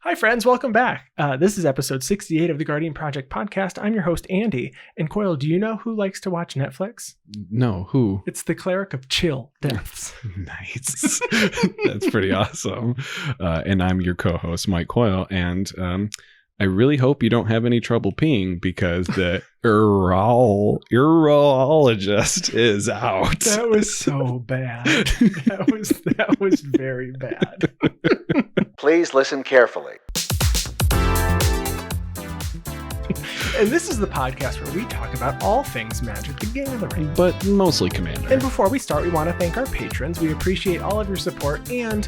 Hi, friends. Welcome back. This is episode 68 of the Guardian Project podcast. I'm your host, Andy. And Coyle, do you know who likes to watch Netflix? No, who? It's the cleric of chill deaths. Nice. That's pretty awesome. And I'm your co-host, Mike Coyle. And I really hope you don't have any trouble peeing because the urologist is out. That was so bad. That was very bad. Please listen carefully. And this is the podcast where we talk about all things Magic the Gathering. But mostly Commander. And before we start, we want to thank our patrons. We appreciate all of your support. And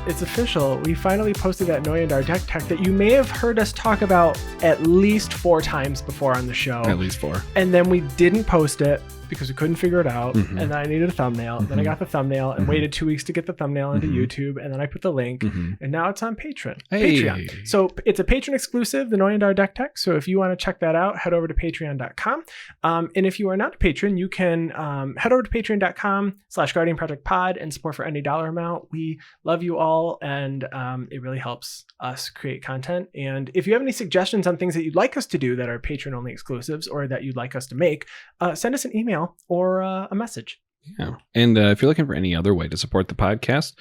it's official. We finally posted that $1,000,000 deck tech that you may have heard us talk about at least 4 times before on the show. At least 4. And then we didn't post it because we couldn't figure it out. Mm-hmm. And then I needed a thumbnail. Then I got the thumbnail and waited 2 weeks to get the thumbnail into YouTube. And then I put the link. And now it's on Patreon. So it's a patron exclusive, the $1,000,000 deck tech. So if you want to check that out, head over to patreon.com. And if you are not a patron, you can head over to patreon.com/Guardian Project Pod and support for any dollar amount. We love you all. And it really helps us create content. And if you have any suggestions on things that you'd like us to do that are patron only exclusives or that you'd like us to make, send us an email or a message. Yeah. And if you're looking for any other way to support the podcast,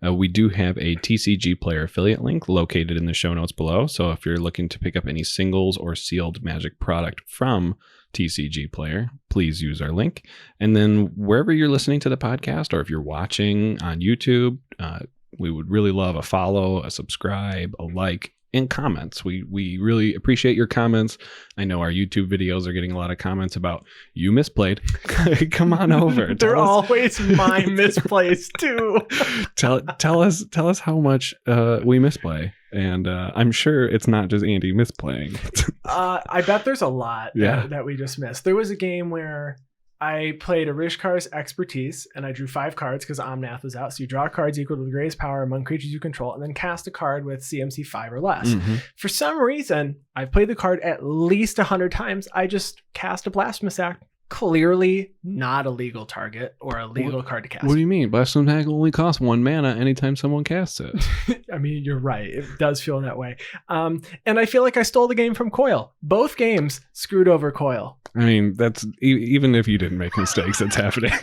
we do have a TCG Player affiliate link located in the show notes below. So if you're looking to pick up any singles or sealed Magic product from TCG Player, please use our link. And then wherever you're listening to the podcast, or if you're watching on YouTube, we would really love a follow, a subscribe, a like, and comments. We really appreciate your comments. I know our YouTube videos are getting a lot of comments about you misplayed. Come on over. They're always my misplays too. Tell us how much we misplay. And I'm sure it's not just Andy misplaying. I bet there's a lot that we just missed. There was a game where I played Arishkar's Expertise, and I drew 5 cards because Omnath was out. So you draw cards equal to the greatest power among creatures you control, and then cast a card with CMC 5 or less. For some reason, I've played the card at least 100 times. I just cast a Blasphemous Act. Clearly not a legal target or a legal card to cast. What do you mean? Blasphemous Act only costs 1 mana anytime someone casts it. I mean, you're right. It does feel that way. And I feel like I stole the game from Coyle. Both games screwed over Coyle. I mean, that's even if you didn't make mistakes, that's happening.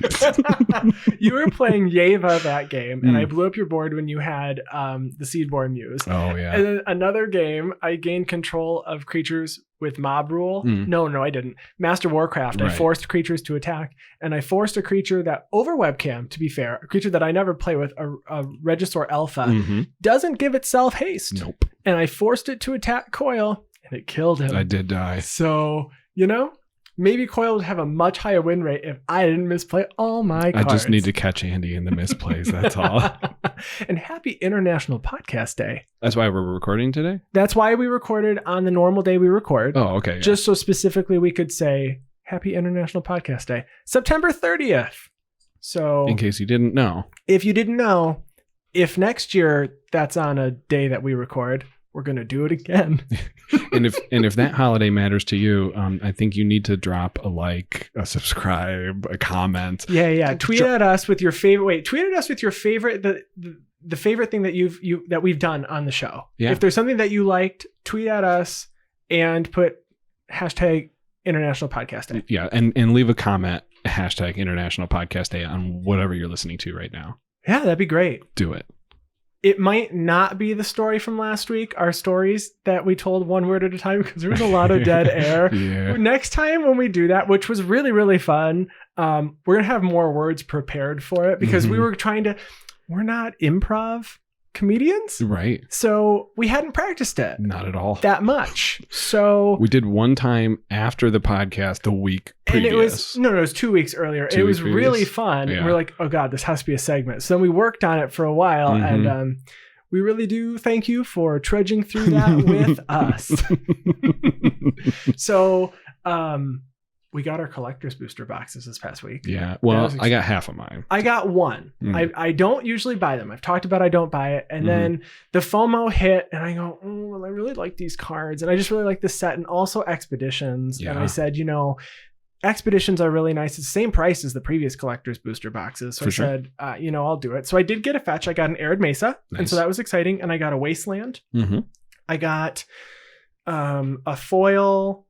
You were playing Yeva that game, and I blew up your board when you had the Seedborn Muse. Oh, yeah. And then another game, I gained control of creatures with mob rule. No, I didn't. Master Warcraft. Right. I forced creatures to attack, and I forced a creature that over webcam, to be fair, a creature that I never play with, a Regisaur Alpha, doesn't give itself haste. Nope. And I forced it to attack Coyle, and it killed him. I did die. So, maybe Coyle would have a much higher win rate if I didn't misplay all my cards. I just need to catch Andy in the misplays, that's all. And happy International Podcast Day. That's why we're recording today? That's why we recorded on the normal day we record. Oh, okay. Yeah. Just so specifically we could say happy International Podcast Day. September 30th. So in case you didn't know. If you didn't know, if next year that's on a day that we record, we're going to do it again. and if that holiday matters to you, I think you need to drop a like, a subscribe, a comment. Yeah. Tweet at us with your favorite. Wait, tweet at us with your favorite, the favorite thing that that we've done on the show. Yeah. If there's something that you liked, tweet at us and put hashtag International Podcast Day. Yeah. And leave a comment, hashtag International Podcast Day on whatever you're listening to right now. Yeah, that'd be great. Do it. It might not be the story from last week, our stories that we told one word at a time, because there was a lot of dead air. Yeah. Next time when we do that, which was really, really fun, we're going to have more words prepared for it because we're not improv comedians. Right. So we hadn't practiced it. Not at all. That much. So we did one time after the podcast the week previous. And it was 2 weeks earlier. It was really fun. Yeah. We're like, oh God, this has to be a segment. So then we worked on it for a while and we really do thank you for trudging through that with us. So we got our collector's booster boxes this past week. Yeah. Well, I got half of mine. I got one. I don't usually buy them. I've talked about I don't buy it. And then the FOMO hit and I go, I really like these cards. And I just really like the set and also Expeditions. Yeah. And I said, Expeditions are really nice. It's the same price as the previous collector's booster boxes. So I said, I'll do it. So I did get a fetch. I got an Arid Mesa. Nice. And so that was exciting. And I got a Wasteland. Mm-hmm. I got a foil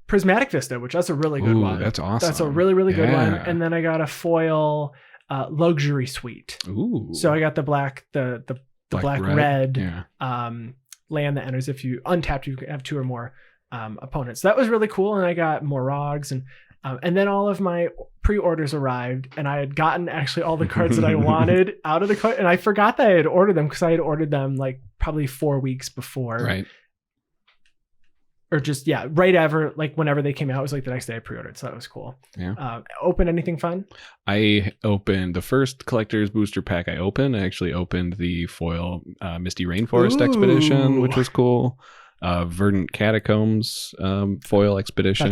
Prismatic Vista, which that's a really good one. That's awesome. That's a really, really good one. And then I got a foil Luxury Suite. Ooh. So I got the black, the black red land that enters. If you untap, you have 2 or more opponents. So that was really cool. And I got more Rogs and then all of my pre-orders arrived, and I had gotten actually all the cards that I wanted out of the card, and I forgot that I had ordered them because I had ordered them like probably 4 weeks before. Right. Or just, right ever, like whenever they came out, it was like the next day I pre-ordered. So that was cool. Yeah. Open anything fun? I opened the first collector's booster pack I actually opened the foil Misty Rainforest Expedition, which was cool. Verdant Catacombs foil expedition.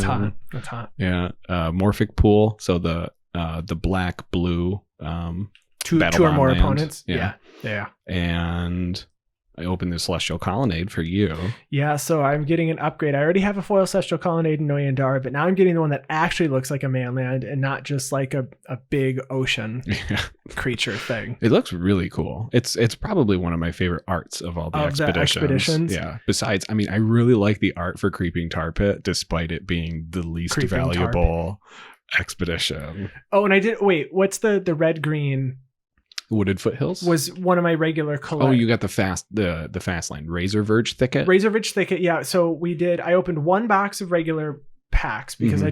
That's hot. Yeah. Morphic Pool. So the black blue two or more land. Opponents. Yeah. And I opened the Celestial Colonnade for you. Yeah, so I'm getting an upgrade. I already have a foil Celestial Colonnade in Noyandar, but now I'm getting the one that actually looks like a manland and not just like a big ocean creature thing. It looks really cool. It's probably one of my favorite arts of all the expeditions. Yeah. Besides, I mean, I really like the art for Creeping Tar Pit, despite it being the least valuable expedition. Oh, and what's the red-green... Wooded Foothills was one of my regular collections. Oh, you got the fast line Razor Verge Thicket. Razor Verge Thicket, yeah. So I opened 1 box of regular packs because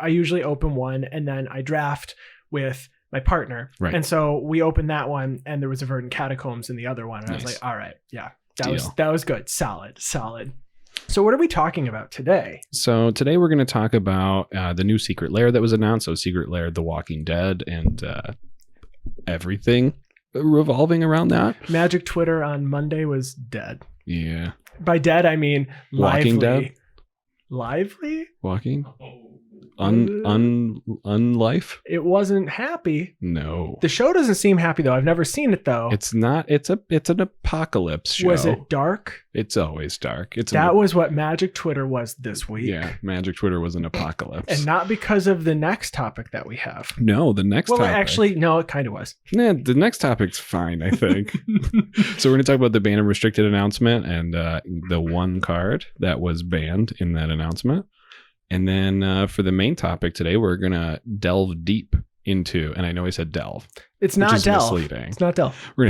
I usually open one and then I draft with my partner. Right. And so we opened that one and there was a Verdant Catacombs in the other one. And I was like, all right, yeah, that was good. Solid. So what are we talking about today? So today we're going to talk about the new Secret Lair that was announced. So Secret Lair, The Walking Dead, and everything revolving around that. Magic Twitter on Monday was dead. Yeah. By dead, I mean Walking lively. Dead? Lively? Walking? Unlife? It wasn't happy. No. The show doesn't seem happy though. I've never seen it though. It's not. It's an apocalypse show. Was it dark? It's always dark. That was what Magic Twitter was this week. Yeah, Magic Twitter was an apocalypse. And not because of the next topic that we have. No, the next topic. Actually, no, it kind of was. Nah, the next topic's fine, I think. So we're going to talk about the banned and restricted announcement and the 1 card that was banned in that announcement. And then for the main topic today, we're going to delve deep into, and I know I said delve. It's not delve. Misleading. It's not delve. We're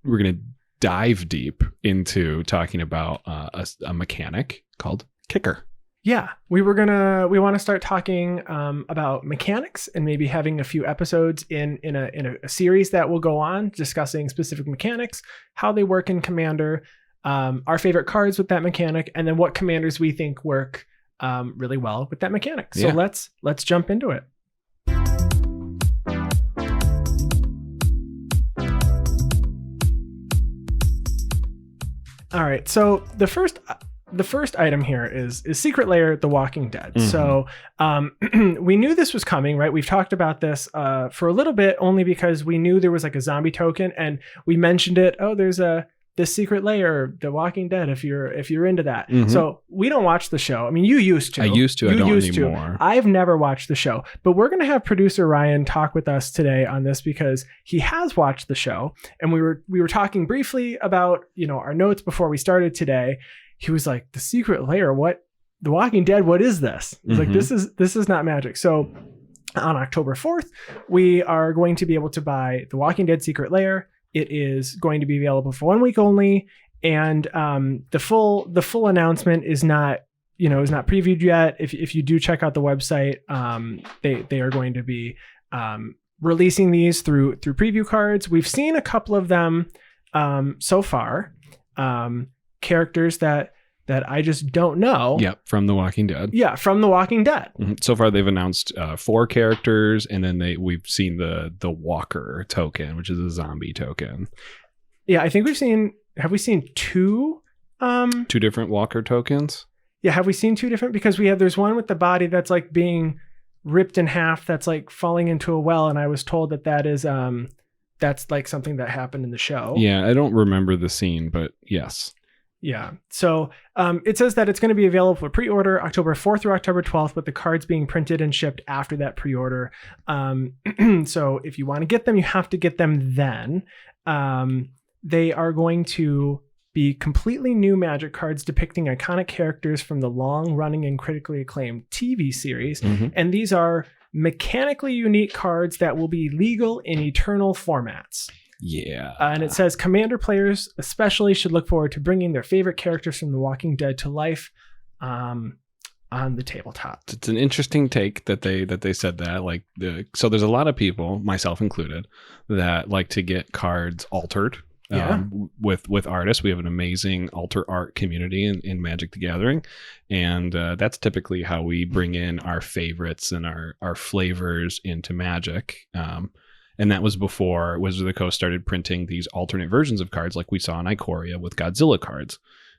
going to dive deep into talking about a mechanic called Kicker. Yeah, we want to start talking about mechanics and maybe having a few episodes in a series that will go on discussing specific mechanics, how they work in Commander, our favorite cards with that mechanic, and then what commanders we think work really well with that mechanic. So let's jump into it. All right. So the first item here is Secret Lair, The Walking Dead. Mm-hmm. So we knew this was coming, right? We've talked about this for a little bit, only because we knew there was like a zombie token, and we mentioned it. Oh, there's this Secret Lair, The Walking Dead, if you're into that. Mm-hmm. So we don't watch the show. I mean, you used to. I used to. I don't anymore. I've never watched the show, but we're going to have producer Ryan talk with us today on this because he has watched the show, and we were talking briefly about our notes before we started today. He was like, "The Secret Lair, what? The Walking Dead, what is this?" He's like, "This is not Magic." So on October 4th, we are going to be able to buy The Walking Dead Secret Lair. It is going to be available for 1 week only, and the full announcement is not previewed yet. If you do check out the website, they are going to be releasing these through preview cards. We've seen a couple of them so far, characters that I just don't know. Yep, from The Walking Dead. Yeah, from The Walking Dead. Mm-hmm. So far, they've announced 4 characters, and then we've seen the Walker token, which is a zombie token. Yeah, I think have we seen 2? 2 different Walker tokens? Yeah, have we seen 2 different? Because there's one with the body that's like being ripped in half, that's like falling into a well, and I was told that is that's like something that happened in the show. Yeah, I don't remember the scene, but yes. Yeah. So it says that it's going to be available for pre-order October 4th through October 12th, with the cards being printed and shipped after that pre-order. So if you want to get them, you have to get them then. They are going to be completely new Magic cards depicting iconic characters from the long-running and critically acclaimed TV series. And these are mechanically unique cards that will be legal in eternal formats. Yeah. And it says Commander players especially should look forward to bringing their favorite characters from The Walking Dead to life on the tabletop. It's an interesting take that they said that. So there's a lot of people, myself included, that like to get cards altered. With artists. We have an amazing alter art community in Magic the Gathering, and that's typically how we bring in our favorites and our flavors into Magic. And that was before Wizards of the Coast started printing these alternate versions of cards like we saw in Ikoria with Godzilla cards.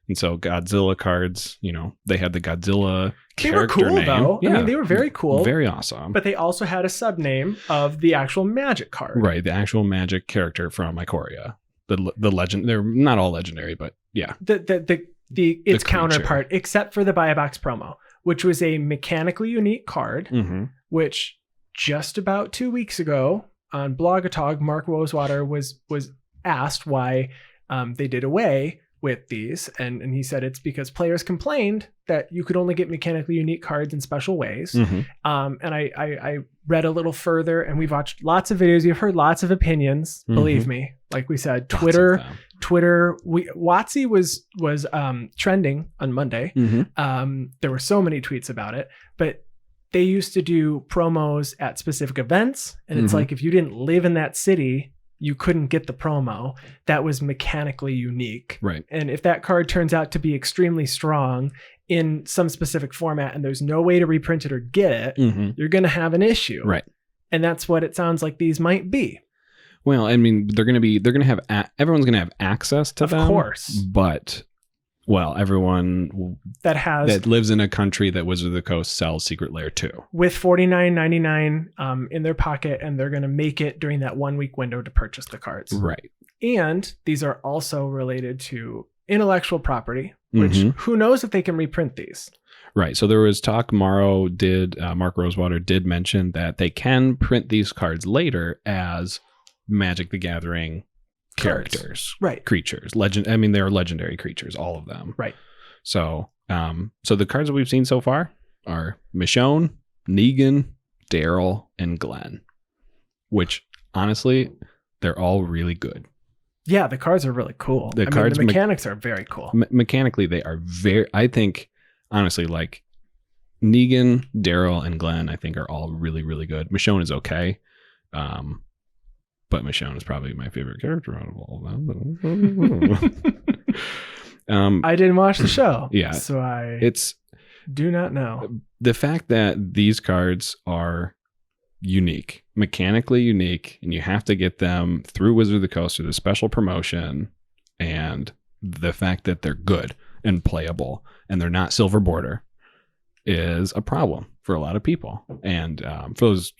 And so Godzilla cards, they had the Godzilla character name. They were cool, name. though. Yeah. I mean, they were very cool. Very awesome. But they also had a sub-name of the actual Magic card. Right, the actual Magic character from Ikoria. The legend, they're not all legendary, but yeah. Its counterpart, except for the Buy a Box promo, which was a mechanically unique card, which just about 2 weeks ago on Blogatog, Mark Rosewater was asked why they did away with these, and he said it's because players complained that you could only get mechanically unique cards in special ways. And I read a little further, and we've watched lots of videos. You've heard lots of opinions, believe me. Like we said, Twitter. WotC was trending on Monday. There were so many tweets about it, but they used to do promos at specific events, and it's like if you didn't live in that city, you couldn't get the promo. That was mechanically unique. Right. And if that card turns out to be extremely strong in some specific format and there's no way to reprint it or get it, you're going to have an issue. Right. And that's what it sounds like these might be. Well, I mean, everyone's going to have access to them. Of course. But, everyone that lives in a country that Wizards of the Coast sells Secret Lair to. With $49.99 in their pocket, and they're going to make it during that 1 week window to purchase the cards. Right. And these are also related to intellectual property, which who knows if they can reprint these. Right. So there was talk, Mark Rosewater did mention that they can print these cards later as Magic the Gathering characters, right? Creatures, they're legendary creatures, all of them, right? So, so the cards that we've seen so far are Michonne, Negan, Daryl, and Glenn, which honestly, they're all really good. Yeah, the cards are really cool. The mechanics are very cool. Mechanically, they are I think, honestly, like Negan, Daryl, and Glenn, I think are all really, really good. Michonne is okay. But Michonne is probably my favorite character out of all of them. I didn't watch the show. Yeah. So do not know. The fact that these cards are unique, mechanically unique, and you have to get them through Wizards of the Coast through the special promotion, and the fact that they're good and playable and they're not silver border is a problem for a lot of people. And for those,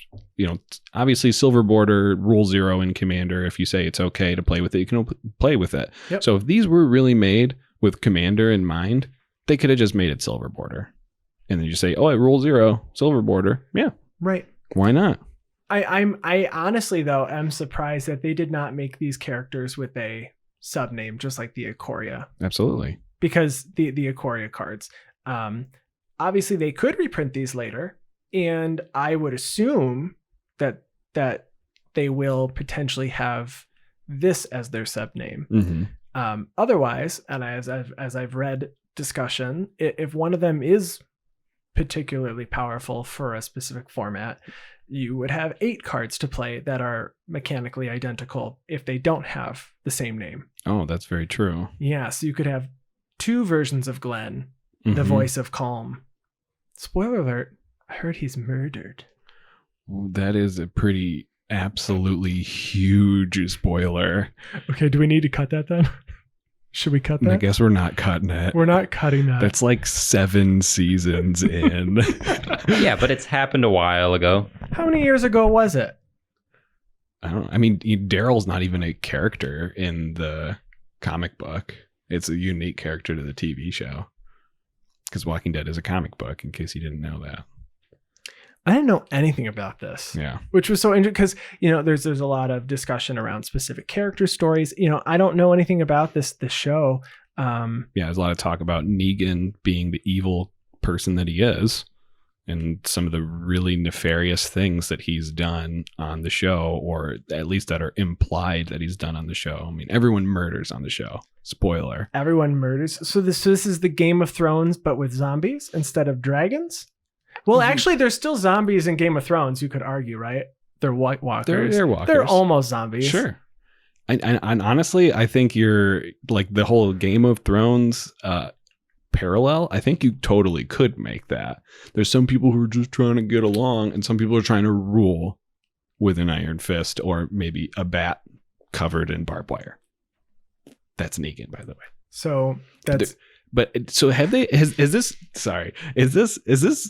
obviously silver border, rule 0 in Commander, if you say it's okay to play with it, you can play with it. Yep. So if these were really made with Commander in mind, they could have just made it silver border. And then you say, oh, at rule 0, silver border. Yeah. Right. Why not? I honestly, though, am surprised that they did not make these characters with a sub name, just like the Ikoria. Absolutely. Because the Ikoria cards, obviously, they could reprint these later, and I would assume that they will potentially have this as their sub name. Otherwise, and as I've read discussion, if one of them is particularly powerful for a specific format, you would have 8 cards to play that are mechanically identical if they don't have the same name. Oh, that's very true. Yeah, so you could have 2 versions of Glenn. The voice of calm. Spoiler alert, I heard he's murdered. That is a pretty absolutely huge spoiler. Okay, do we need to cut that then? Should we cut that? I guess we're not cutting it. We're not cutting that. That's like 7 seasons in. Yeah, but it's happened a while ago. How many years ago was it? I don't know. I mean, Daryl's not even a character in the comic book. It's a unique character to the TV show. Because Walking Dead is a comic book, in case you didn't know that. I didn't know anything about this. Yeah. Which was so interesting because, there's a lot of discussion around specific character stories. I don't know anything about this show. There's a lot of talk about Negan being the evil person that he is, and some of the really nefarious things that he's done on the show, or at least that are implied that he's done on the show. I mean, everyone murders on the show. Spoiler. Everyone murders. So this is the Game of Thrones, but with zombies instead of dragons? Well, actually, there's still zombies in Game of Thrones, you could argue, right? They're White Walkers. They're walkers. They're almost zombies. Sure. And honestly, I think you're like the whole Game of Thrones parallel. I think you totally could make that. There's some people who are just trying to get along, and some people are trying to rule with an iron fist or maybe a covered in barbed wire. That's Negan, by the way. So that's. But so have they? Is this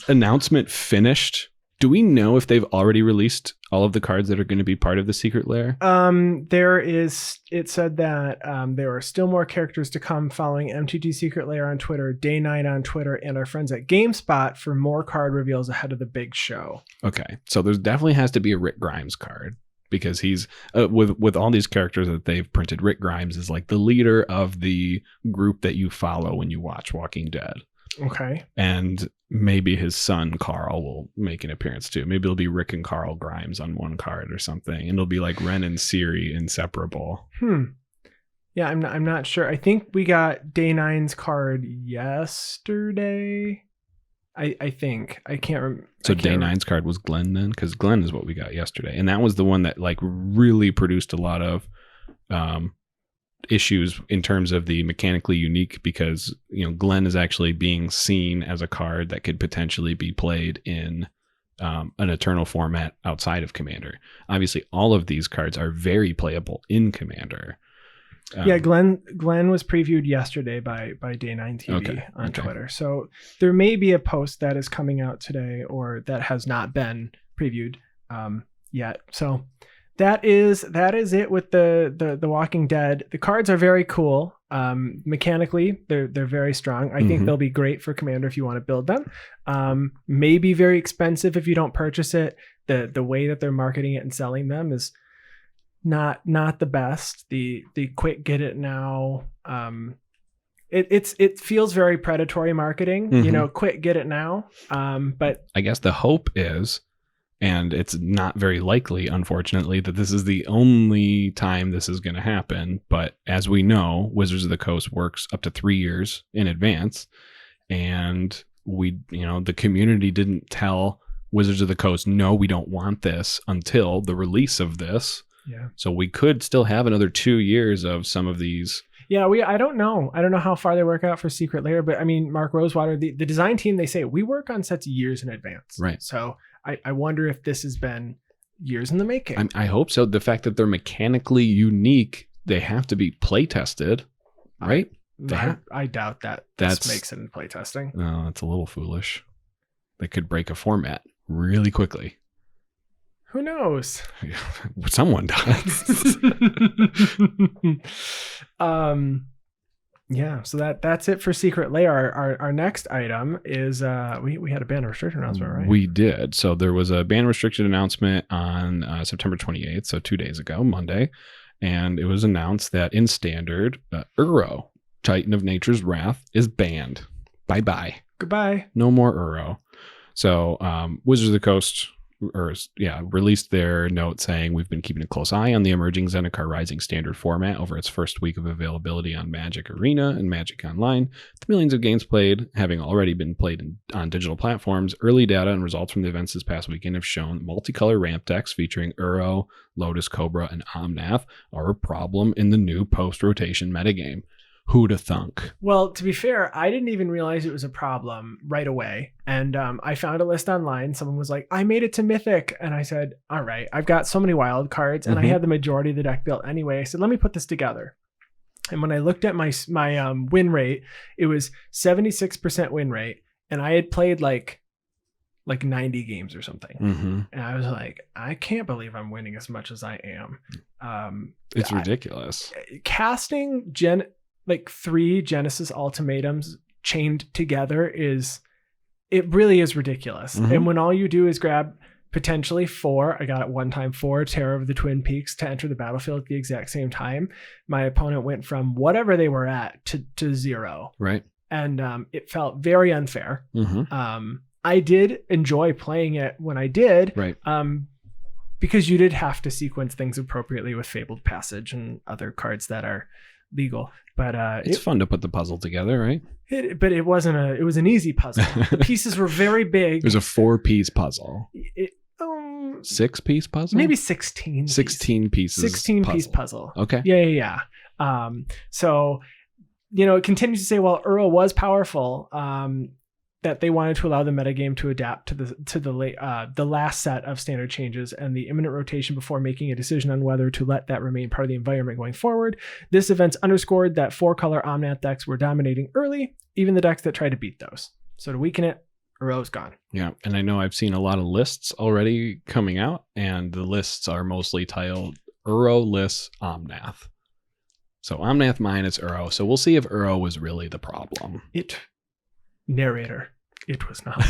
announcement finished? Do we know if they've already released all of the cards that are going to be part of the secret lair? It said that there are still more characters to come following MTG Secret Lair on Twitter, Day 9 on Twitter, and our friends at GameSpot for more card reveals ahead of the big show. Okay, so there definitely has to be a Rick Grimes card, because he's with all these characters that they've printed. Rick Grimes is like the leader of the group that you follow when you watch Walking Dead. Okay. And maybe his son Carl will make an appearance too. Maybe it'll be Rick and Carl Grimes on one card or something, and it'll be like Ren and Ciri inseparable. Yeah, I'm not sure. I think we got Day 9's card yesterday. I think. I can't remember. So Day 9's card was Glenn then? Because Glenn is what we got yesterday. And that was the one that like really produced a lot of issues in terms of the mechanically unique, because Glenn is actually being seen as a card that could potentially be played in an Eternal format outside of Commander. Obviously, all of these cards are very playable in Commander. Glenn was previewed yesterday by Day 9 TV on Twitter. So there may be a post that is coming out today or that has not been previewed yet. So that is it with the Walking Dead. The cards are very cool. Mechanically, they're very strong. I think they'll be great for Commander if you want to build them. Maybe very expensive if you don't purchase it. The way that they're marketing it and selling them is not the best. The quick get it now. It feels very predatory marketing. Quick get it now. But I guess the hope is, and it's not very likely, unfortunately, that this is the only time this is going to happen. But as we know, Wizards of the Coast works up to 3 years in advance. And the community didn't tell Wizards of the Coast, no, we don't want this until the release of this. Yeah. So we could still have another 2 years of some of these. Yeah, I don't know. I don't know how far they work out for Secret Lair, but I mean, Mark Rosewater, the design team, they say we work on sets years in advance. Right. So I wonder if this has been years in the making. I hope so. The fact that they're mechanically unique, they have to be play tested, right? I doubt that this makes it in play testing. No, that's a little foolish. They could break a format really quickly. Who knows? Someone does. Yeah, so that's it for Secret Lair. Our next item is we had a ban restriction announcement, right? We did. So there was a ban restriction announcement on September 28th, so 2 days ago, Monday, and it was announced that in Standard, Uro, Titan of Nature's Wrath, is banned. Bye-bye. Goodbye. No more Uro. So Wizards of the Coast released their note saying, we've been keeping a close eye on the emerging Zendikar Rising Standard format over its first week of availability on Magic Arena and Magic Online. The millions of games played having already been played on digital platforms. Early data and results from the events this past weekend have shown multicolor ramp decks featuring Uro, Lotus Cobra, and Omnath are a problem in the new post-rotation metagame. Who'da thunk? Well, to be fair, I didn't even realize it was a problem right away. And I found a list online. Someone was like, I made it to Mythic. And I said, all right, I've got so many wild cards and I had the majority of the deck built anyway. I said, let me put this together. And when I looked at my win rate, it was 76% win rate. And I had played like 90 games or something. And I was like, I can't believe I'm winning as much as I am. It's ridiculous. Casting like 3 Genesis ultimatums chained together it really is ridiculous. Mm-hmm. And when all you do is grab potentially 4, I got it one time, 4 Terror of the Twin Peaks to enter the battlefield at the exact same time, my opponent went from whatever they were at to 0. Right. And it felt very unfair. Mm-hmm. I did enjoy playing it when I did. Right. Because you did have to sequence things appropriately with Fabled Passage and other cards that are legal. But it's fun to put the puzzle together, right? But it wasn't it was an easy puzzle. The pieces were very big. It was a 4-piece puzzle. 6-piece puzzle? Maybe 16. 16 pieces. 16-piece puzzle. Okay. Yeah. So, it continues to say, well, Uro was powerful, that they wanted to allow the metagame to adapt to the last set of standard changes and the imminent rotation before making a decision on whether to let that remain part of the environment going forward. This event underscored that 4-color Omnath decks were dominating early, even the decks that tried to beat those. So to weaken it, Uro's gone. Yeah, and I know I've seen a lot of lists already coming out, and the lists are mostly titled Uro lists Omnath. So Omnath minus Uro. So we'll see if Uro was really the problem. Narrator. It was not.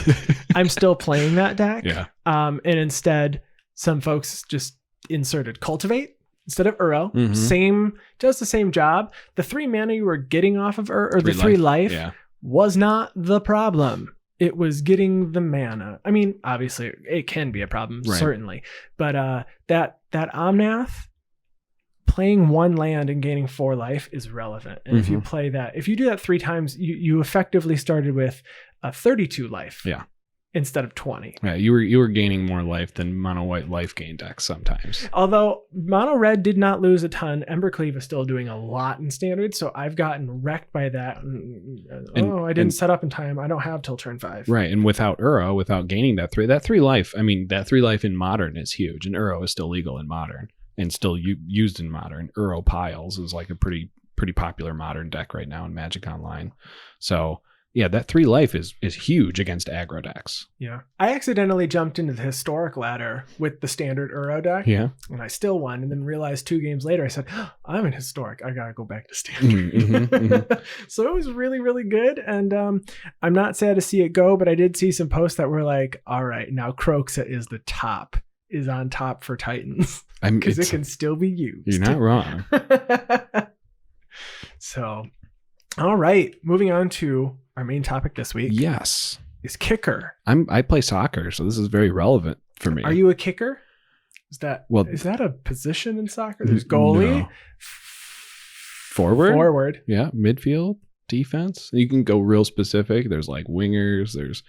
I'm still playing that deck. Yeah. And instead, some folks just inserted Cultivate instead of Uro. Mm-hmm. Does the same job. The 3 mana you were getting off of Uro, or the 3 life, was not the problem. It was getting the mana. I mean, obviously, it can be a problem, certainly. But that Omnath, playing 1 land and gaining 4 life is relevant. And if you play that, if you do that 3 times, you effectively started with 32 life. Yeah. Instead of 20. Yeah, you were gaining more life than mono white life gain decks sometimes. Although mono red did not lose a ton, Embercleave is still doing a lot in standard, so I've gotten wrecked by that. I didn't set up in time. I don't have till turn 5. Right, and without Uro, without gaining that 3 life, I mean, that 3 life in modern is huge, and Uro is still legal in modern and still used in modern. Uro Piles is like a pretty popular modern deck right now in Magic Online. So yeah, that 3 life is huge against aggro decks. Yeah. I accidentally jumped into the historic ladder with the standard Uro deck. Yeah. And I still won, and then realized 2 games later, I said, I'm in historic. I got to go back to standard. Mm-hmm. So it was really, really good. And I'm not sad to see it go, but I did see some posts that were like, all right, now Croxa is on top for Titans. Because it can still be used. You're not wrong. So, all right. Moving on to our main topic this week. Yes. Is kicker. I play soccer, so this is very relevant for me. Are you a kicker? Is that a position in soccer? There's goalie. No. Forward. Yeah. Midfield. Defense. You can go real specific. There's like wingers. There's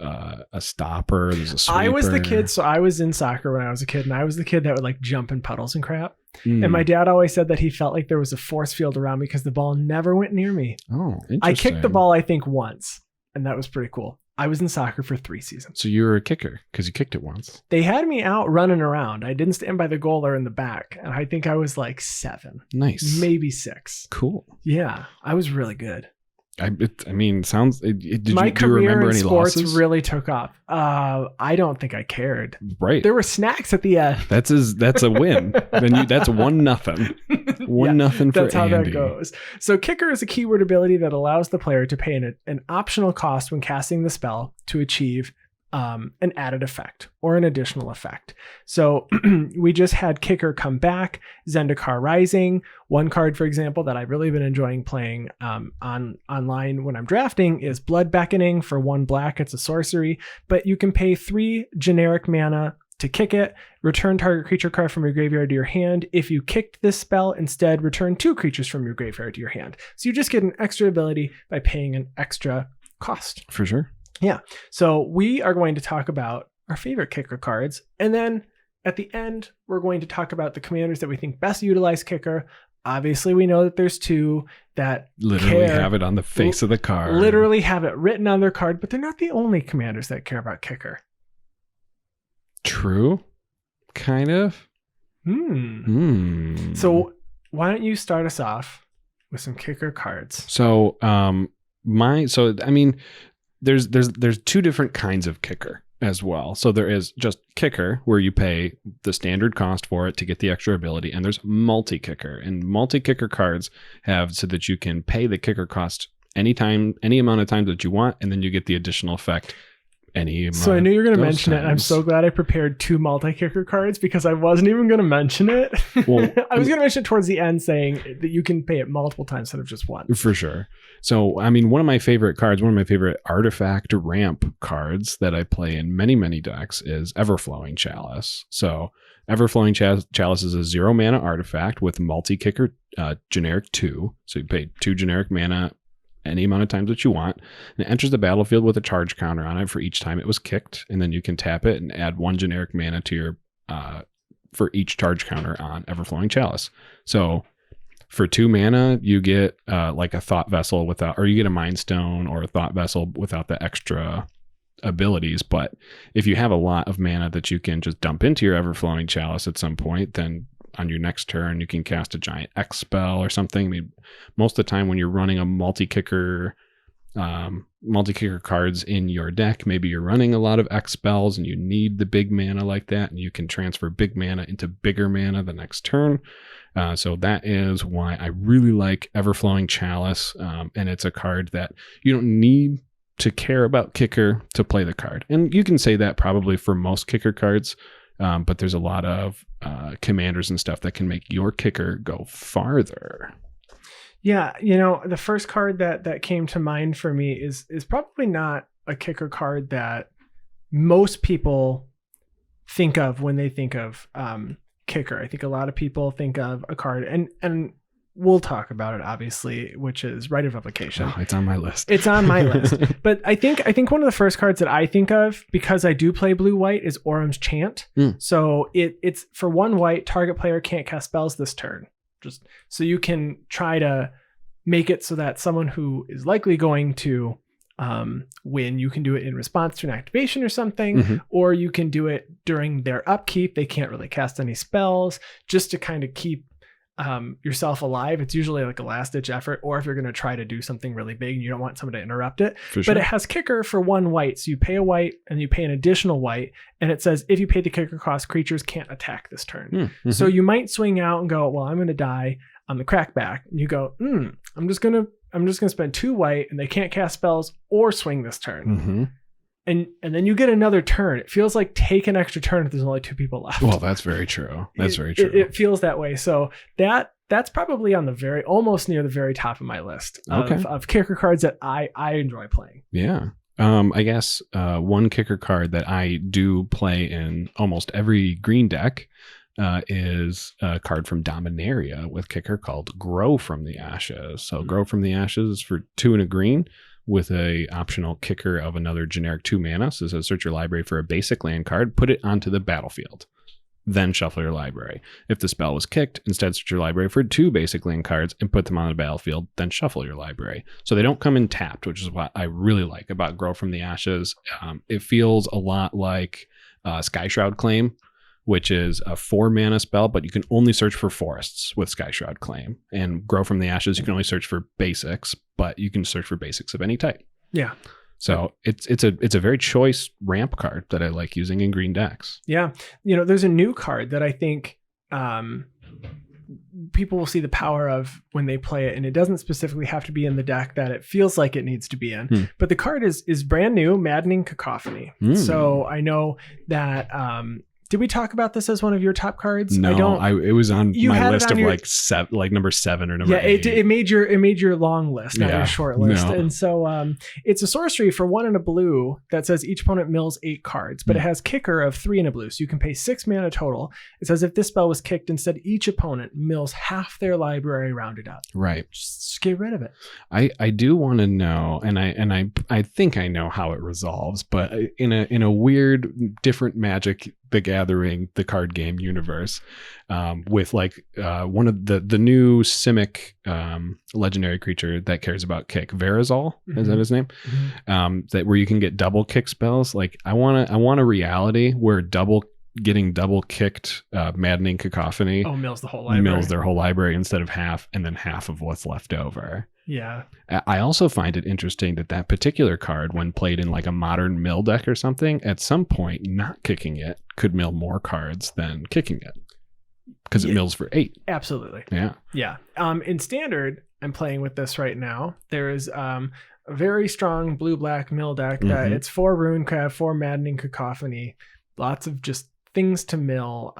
a stopper. There's a sweeper. I was the kid, so I was in soccer when I was a kid, and I was the kid that would like jump in puddles and crap. And my dad always said that he felt like there was a force field around me because the ball never went near me. Oh, interesting. I kicked the ball, I think, once, and that was pretty cool. I was in soccer for 3 seasons. So you were a kicker because you kicked it once. They had me out running around. I didn't stand by the goal or in the back, and I think I was like 7. Nice. Maybe 6. Cool. Yeah, I was really good. Sounds. Did My you career remember in any sports losses? really took off. I don't think I cared. Right. There were snacks at the end. That's a win. That's 1-0. 1-0 for That's how Andy. that goes. So kicker is a keyword ability that allows the player to pay an optional cost when casting the spell to achieve an added effect or an additional effect. So we just had kicker come back, Zendikar Rising. One card, for example, that I've really been enjoying playing online when I'm drafting is Blood Beckoning for 1 black. It's a sorcery, but you can pay 3 generic mana to kick it. Return target creature card from your graveyard to your hand. If you kicked this spell, instead return 2 creatures from your graveyard to your hand. So you just get an extra ability by paying an extra cost. For sure. Yeah. So we are going to talk about our favorite kicker cards. And then at the end, we're going to talk about the commanders that we think best utilize kicker. Obviously, we know that there's 2 that literally have it on the face of the card. Literally have it written on their card, but they're not the only commanders that care about kicker. True. Kind of. So why don't you start us off with some kicker cards? So, there's 2 different kinds of kicker. as well. So there is just kicker, where you pay the standard cost for it to get the extra ability, and there's multi-kicker. And multi-kicker cards have so that you can pay the kicker cost anytime, any amount of times that you want, and then you get the additional effect So I knew you were going to mention it, and I'm so glad I prepared 2 multi-kicker cards because I wasn't even going to mention it. Well, I was going to mention it towards the end, saying that you can pay it multiple times instead of just one. For sure. So, I mean, one of my favorite cards, one of my favorite artifact ramp cards that I play in many, many decks is Everflowing Chalice. So Everflowing Chalice is a 0 mana artifact with multi-kicker generic 2. So you pay 2 generic mana any amount of times that you want, and it enters the battlefield with a charge counter on it for each time it was kicked, and then you can tap it and add 1 generic mana to your for each charge counter on Everflowing Chalice. So for 2 mana, you get like a Thought Vessel without, or you get a Mind Stone or a Thought Vessel without the extra abilities. But if you have a lot of mana that you can just dump into your Everflowing Chalice at some point, then on your next turn, you can cast a giant X spell or something. I mean, most of the time when you're running a multi-kicker cards in your deck, maybe you're running a lot of X spells and you need the big mana like that, and you can transfer big mana into bigger mana the next turn. So that is why I really like Everflowing Chalice, and it's a card that you don't need to care about kicker to play the card. And you can say that probably for most kicker cards, but there's a lot of commanders and stuff that can make your kicker go farther. Yeah, you know, the first card that came to mind for me is probably not a kicker card that most people think of when they think of kicker. I think a lot of people think of a card, and we'll talk about it obviously, which is Rite of Replication. Oh, it's on my list. It's on my list. But I think one of the first cards that I think of, because I do play blue-white, is Orum's Chant. So it's for 1 white, target player can't cast spells this turn. Just so you can try to make it so that someone who is likely going to win, you can do it in response to an activation or something, or you can do it during their upkeep. They can't really cast any spells, just to kind of keep yourself alive. It's usually like a last ditch effort, or if you're going to try to do something really big and you don't want someone to interrupt it. But it has kicker for 1 white, so you pay a white and you pay an additional white, and it says if you pay the kicker cost, creatures can't attack this turn. So you might swing out and go, well, I'm going to die on the crackback, and you go, I'm just gonna spend 2 white and they can't cast spells or swing this turn. And then you get another turn. It feels like take an extra turn if there's only 2 people left. Well, that's very true. That's very true. It feels that way. So that's probably on the almost near the very top of my list of kicker cards that I enjoy playing. Yeah. I guess one kicker card that I do play in almost every green deck is a card from Dominaria with kicker called Grow from the Ashes. So Grow from the Ashes is for 2 and a green, with a optional kicker of another generic 2 mana. So it says search your library for a basic land card, put it onto the battlefield, then shuffle your library. If the spell was kicked, instead search your library for 2 basic land cards and put them on the battlefield, then shuffle your library. So they don't come in tapped, which is what I really like about Grow from the Ashes. It feels a lot like Sky Shroud Claim, which is a 4 mana spell, but you can only search for forests with Sky Shroud Claim. And Grow from the Ashes, you can only search for basics, but you can search for basics of any type. Yeah. So it's a very choice ramp card that I like using in green decks. Yeah. You know, there's a new card that I think people will see the power of when they play it, and it doesn't specifically have to be in the deck that it feels like it needs to be in. But the card is brand new, Maddening Cacophony. So I know that did we talk about this as one of your top cards? No, it was on my list of like number 7 or number 8. It made your long list, not your short list. No. And so it's a sorcery for 1 and a blue that says each opponent mills 8 cards, but it has kicker of 3 and a blue, so you can pay 6 mana total. It says if this spell was kicked, instead each opponent mills half their library rounded up. Right. Just get rid of it. I do want to know, and I think I know how it resolves, but in a weird different Magic the Gathering, the card game universe, with like one of the new Simic legendary creature that cares about kick, Verazal, is that his name? That where you can get double kick spells. Like I want a reality where getting double kicked Maddening Cacophony mills the whole library, mills their whole library instead of half, and then half of what's left over. Yeah. I also find it interesting that particular card, when played in like a modern mill deck or something, at some point, not kicking it could mill more cards than kicking it because it mills for 8. Absolutely. Yeah. Yeah. In standard, I'm playing with this right now. There is a very strong blue-black mill deck that it's 4 Rune Crab, 4 Maddening Cacophony, lots of just things to mill.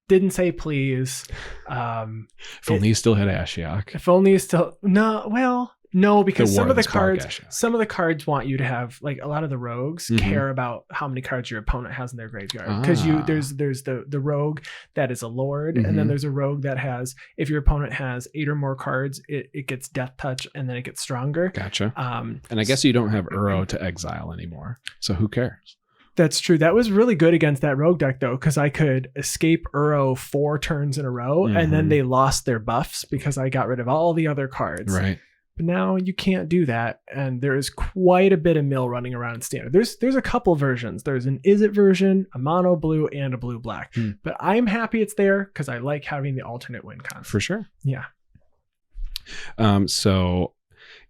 Didn't say please. If only you still had Ashiok. If only you still no, because some of the cards want you to have, like, a lot of the rogues care about how many cards your opponent has in their graveyard. Because there's the rogue that is a lord, and then there's a rogue that has, if your opponent has 8 or more cards, it gets death touch and then it gets stronger. Gotcha. And I guess you don't have Uro to exile anymore. So who cares? That's true. That was really good against that rogue deck, though, because I could escape Uro 4 turns in a row, and then they lost their buffs because I got rid of all the other cards. Right. But now you can't do that, and there is quite a bit of mill running around in standard. There's a couple versions. There's an Izzet version, a mono blue, and a blue black. But I'm happy it's there because I like having the alternate win concept. For sure. Yeah. So,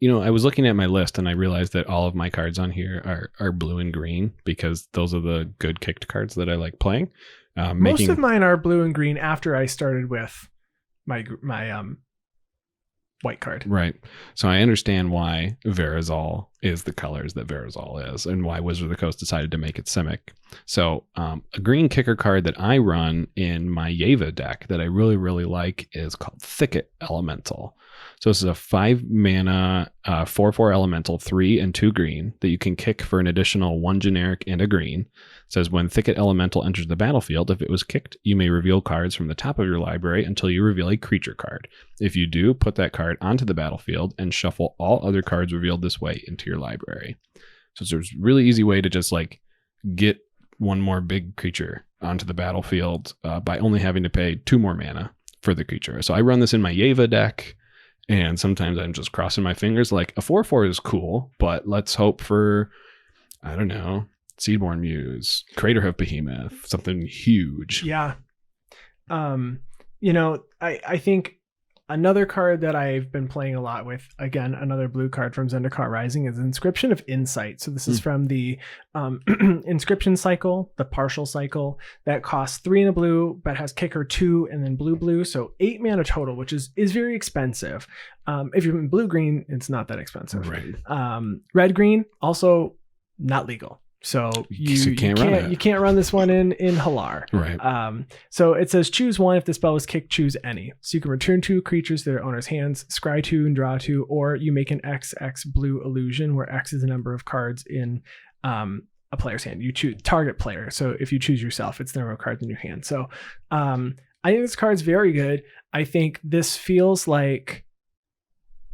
I was looking at my list and I realized that all of my cards on here are blue and green because those are the good kicked cards that I like playing. Most of mine are blue and green after I started with my white card. Right. So I understand why Verazal is the colors that Verazal is and why Wizard of the Coast decided to make it Simic. So a green kicker card that I run in my Yeva deck that I really, really like is called Thicket Elemental. So this is a 5 mana, 4/4 elemental, 3 and 2 green that you can kick for an additional 1 generic and a green. It says when Thicket Elemental enters the battlefield, if it was kicked, you may reveal cards from the top of your library until you reveal a creature card. If you do, put that card onto the battlefield and shuffle all other cards revealed this way into your library. So it's a really easy way to just like get one more big creature onto the battlefield by only having to pay 2 more mana for the creature. So I run this in my Yeva deck. And sometimes I'm just crossing my fingers like a 4/4 is cool, but let's hope for, I don't know, Seedborn Muse, Craterhoof Behemoth, something huge. Yeah. I think another card that I've been playing a lot with, again, another blue card from Zendikar Rising, is Inscription of Insight. So this is from the Inscription cycle, the partial cycle, that costs 3 in a blue, but has kicker 2 and then blue. So 8 mana total, which is very expensive. If you're in blue-green, it's not that expensive. Right. Red-green, also not legal. So you can't run this one in Halar. Right. So it says choose 1. If the spell was kicked, choose any. So you can return 2 creatures to their owner's hands, scry 2 and draw 2, or you make an XX blue illusion where X is the number of cards in a player's hand. You choose target player. So if you choose yourself, it's the number of cards in your hand. So I think this card's very good. I think this feels like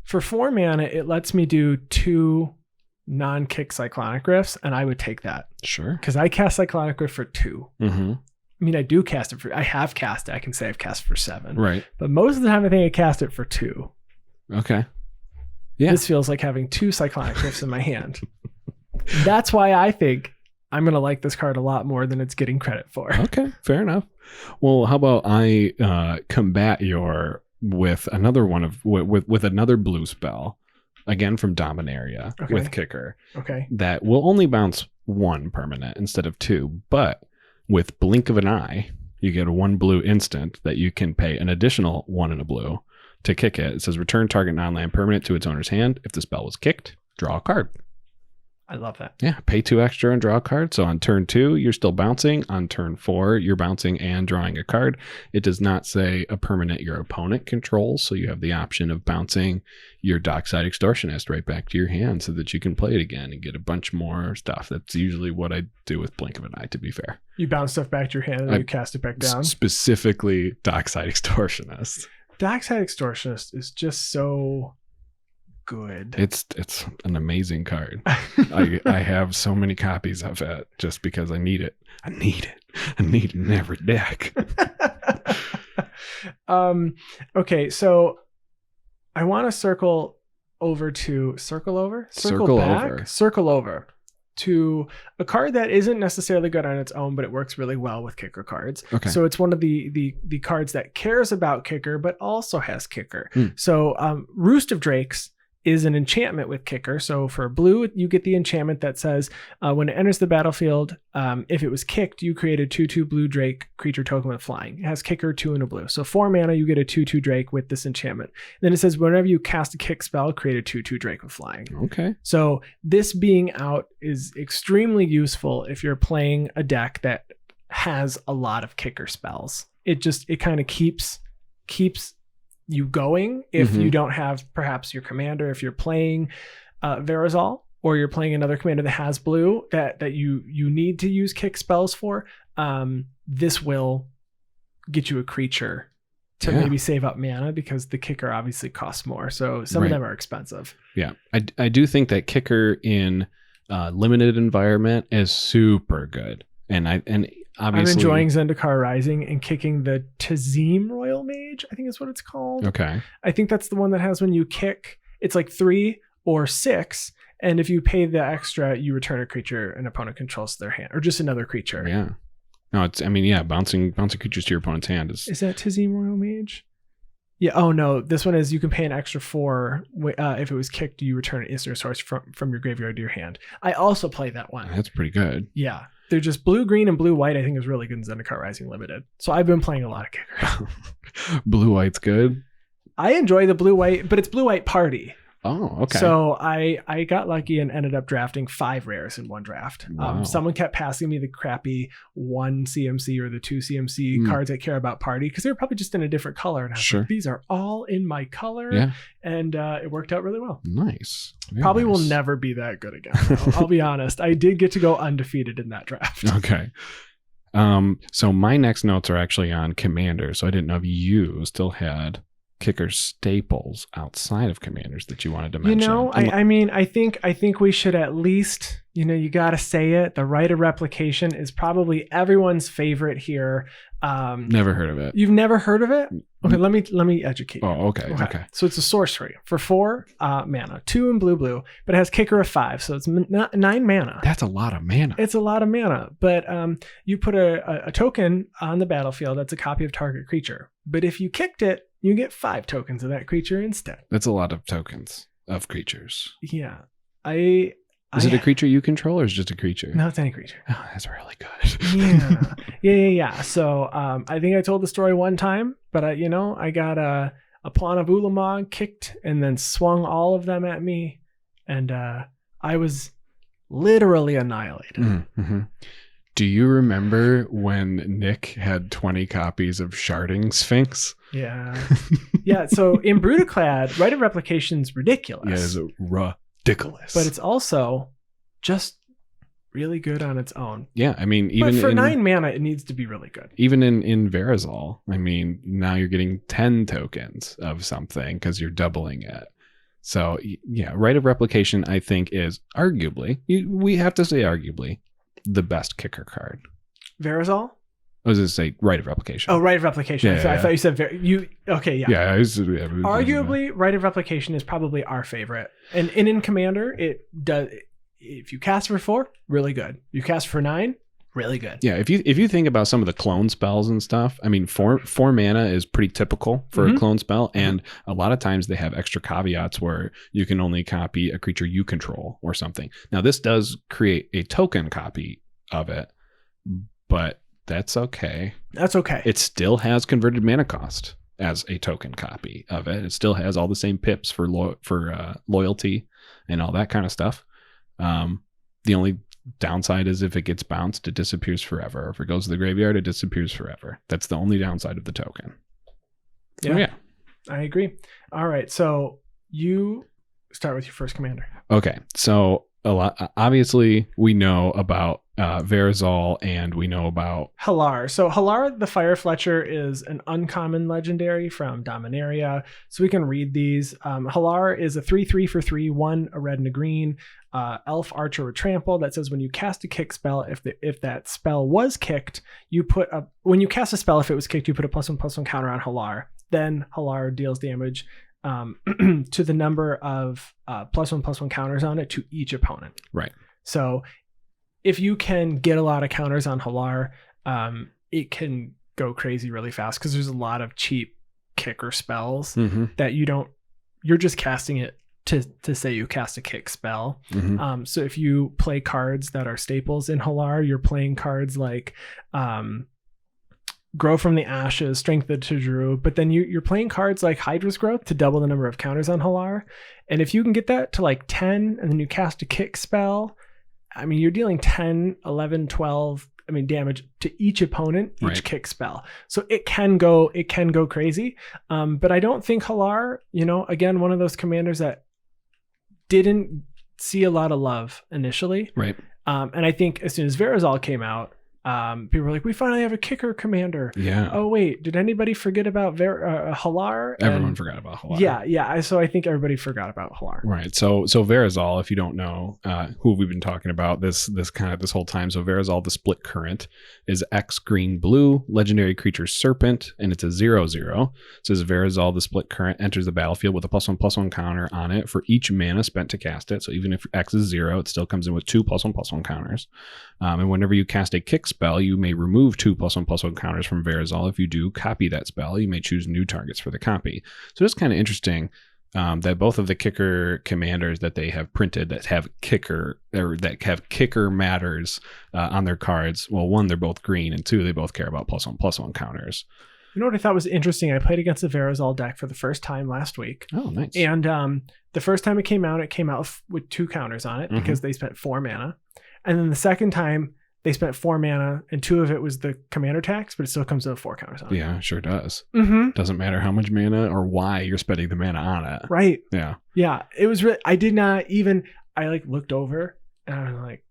for 4 mana, it lets me do 2 non-kick Cyclonic Riffs, and I would take that. Sure. Because I cast Cyclonic Rift for 2. Mm-hmm. I mean, I do cast it I have cast it. I can say I've cast for 7. Right. But most of the time I think I cast it for 2. Okay. Yeah. This feels like having 2 Cyclonic Rifts in my hand. That's why I think I'm going to like this card a lot more than it's getting credit for. Okay. Fair enough. Well, how about I combat your with another one with another blue spell. Again from Dominaria with kicker. Okay. That will only bounce 1 permanent instead of 2, but with blink of an eye, you get a 1 blue instant that you can pay an additional 1 in a blue to kick it. It says return target non-land permanent to its owner's hand. If the spell was kicked, draw a card. I love that. Yeah, pay 2 extra and draw a card. So on turn 2, you're still bouncing. On turn 4, you're bouncing and drawing a card. It does not say a permanent your opponent controls, so you have the option of bouncing your Dockside Extortionist right back to your hand so that you can play it again and get a bunch more stuff. That's usually what I do with Blink of an Eye, to be fair. You bounce stuff back to your hand and then you cast it back down? Specifically Dockside Extortionist. Dockside Extortionist is just so good. It's an amazing card. I have so many copies of it just because I need it. I need it in every deck. Okay, so I want to circle over to a card that isn't necessarily good on its own, but it works really well with kicker cards. Okay. So it's one of the cards that cares about kicker, but also has kicker. So Roost of Drakes is an enchantment with Kicker. So for blue, you get the enchantment that says when it enters the battlefield, if it was kicked, you create a 2/2 blue Drake creature token with flying. It has Kicker, 2 and a blue. So 4 mana, you get a 2/2 Drake with this enchantment. And then it says whenever you cast a kick spell, create a 2/2 Drake with flying. Okay. So this being out is extremely useful if you're playing a deck that has a lot of Kicker spells. It kind of keeps you going if you don't have perhaps your commander, if you're playing Verazal or you're playing another commander that has blue that you need to use kick spells for. This will get you a creature to maybe save up mana because the Kicker obviously costs more. So some of them are expensive. Yeah. I do think that Kicker in limited environment is super good. And obviously I'm enjoying Zendikar Rising and kicking the Tazim Royal Mage, I think is what it's called. Okay. I think that's the one that has when you kick, it's like 3 or 6, and if you pay the extra, you return a creature an opponent controls to their hand, or just another creature. Yeah. No, bouncing creatures to your opponent's hand is... Is that Tazim Royal Mage? Yeah. Oh no, this one is you can pay an extra 4. If it was kicked, you return an instant source from your graveyard to your hand. I also play that one. That's pretty good. Yeah. They're just blue, green, and blue, white. I think is really good in Zendikar Rising Limited. So I've been playing a lot of Kicker. Blue, white's good. I enjoy the blue, white, but it's blue, white party. Oh, okay. So I got lucky and ended up drafting 5 rares in one draft. Wow. Someone kept passing me the crappy 1 CMC or the 2 CMC cards I care about party because they were probably just in a different color. And I was like, these are all in my color. Yeah. And it worked out really well. Nice. Very probably nice. will never be that good again. I'll be honest. I did get to go undefeated in that draft. Okay. So my next notes are actually on Commander. So I didn't know if you still had Kicker staples outside of Commanders that you wanted to mention. I think we should at least, you got to say it. The Rite of Replication is probably everyone's favorite here. Never heard of it. You've never heard of it? Okay, let me educate you. Oh, okay. So it's a sorcery for 4 mana, 2 in blue, but it has Kicker of 5, so it's 9 mana. That's a lot of mana. It's a lot of mana, but you put a token on the battlefield that's a copy of target creature. But if you kicked it, you get 5 tokens of that creature instead. That's a lot of tokens of creatures. Yeah. Is it a creature you control or is it just a creature? No, it's any creature. Oh, that's really good. Yeah. So I think I told the story one time, but I got a Plan of Ulamog kicked and then swung all of them at me. And I was literally annihilated. Mm-hmm. Do you remember when Nick had 20 copies of Sharding Sphinx? Yeah. Yeah. So in Brutaclad, Rite of Replication's ridiculous. Yeah, it's ridiculous. But it's also just really good on its own. Yeah, I mean, even but for 9 mana, it needs to be really good. Even in Verazal, I mean, now you're getting 10 tokens of something because you're doubling it. So yeah, Rite of Replication, I think, is arguably, we have to say arguably, the best Kicker card. Verazal? I was going to say Rite of Replication. Oh, Rite of Replication. Yeah, I thought you said okay, yeah. Yeah, arguably, Rite of Replication is probably our favorite. And in Commander, it does. If you cast for 4, really good. You cast for 9, really good. Yeah, if you think about some of the clone spells and stuff, I mean, 4 mana is pretty typical for a clone spell, and a lot of times they have extra caveats where you can only copy a creature you control or something. Now, this does create a token copy of it, but that's okay. That's okay. It still has converted mana cost as a token copy of it. It still has all the same pips for loyalty and all that kind of stuff. The only downside is if it gets bounced, it disappears forever. If it goes to the graveyard, it disappears forever. That's the only downside of the token. Yeah. I agree. All right. So you start with your first commander. Okay. So obviously we know about Verazal and we know about Halar. So Halar the Fire Fletcher is an uncommon legendary from Dominaria. So we can read these. Halar is a 3/3 for 3, 1 a red and a green. Elf Archer with Trample that says when you cast a kick spell, if that spell was kicked, when you cast a spell, if it was kicked, you put a +1/+1 counter on Halar. Then Halar deals damage to the number of +1/+1 counters on it to each opponent. Right. So if you can get a lot of counters on Halar, it can go crazy really fast because there's a lot of cheap kicker spells that you're just casting it to say you cast a kick spell. Mhm. So if you play cards that are staples in Halar, you're playing cards like Grow from the Ashes, Strength of the Tajru, but then you're playing cards like Hydra's Growth to double the number of counters on Halar. And if you can get that to like 10 and then you cast a kick spell, I mean, you're dealing 10, 11, 12, damage to each opponent, each Right. kick spell. So it can go crazy. But I don't think Halar, again, one of those commanders that didn't see a lot of love initially. Right. And I think as soon as Verazal came out, people were like, we finally have a kicker commander. Yeah. Oh, wait, did anybody forget about Halar? Everyone forgot about Halar. Yeah. So I think everybody forgot about Halar. Right. So Verazal, if you don't know who we've been talking about this whole time. So Verazal, the split current, is X green blue, legendary creature serpent, and it's a 0/0. It says Verazal, the split current, enters the battlefield with a +1/+1 counter on it for each mana spent to cast it. So even if X is 0, it still comes in with 2 +1/+1 counters. And whenever you cast a kick spell, you may remove 2 +1/+1 counters from Verazal. If you do, copy that spell. You may choose new targets for the copy. So it's kind of interesting that both of the kicker commanders that they have printed that have kicker matters on their cards. Well, one, they're both green, and two, they both care about +1/+1 counters. You know what I thought was interesting? I played against the Verazal deck for the first time last week. Oh, nice. And the first time it came out with 2 counters on it because they spent 4 mana. And then the second time they spent 4 mana and 2 of it was the commander tax, but it still comes with 4 counters on it. Yeah, sure does. Mm-hmm. Doesn't matter how much mana or why you're spending the mana on it. Right. Yeah. Yeah. It was really, I did not even, I like looked over and I was like,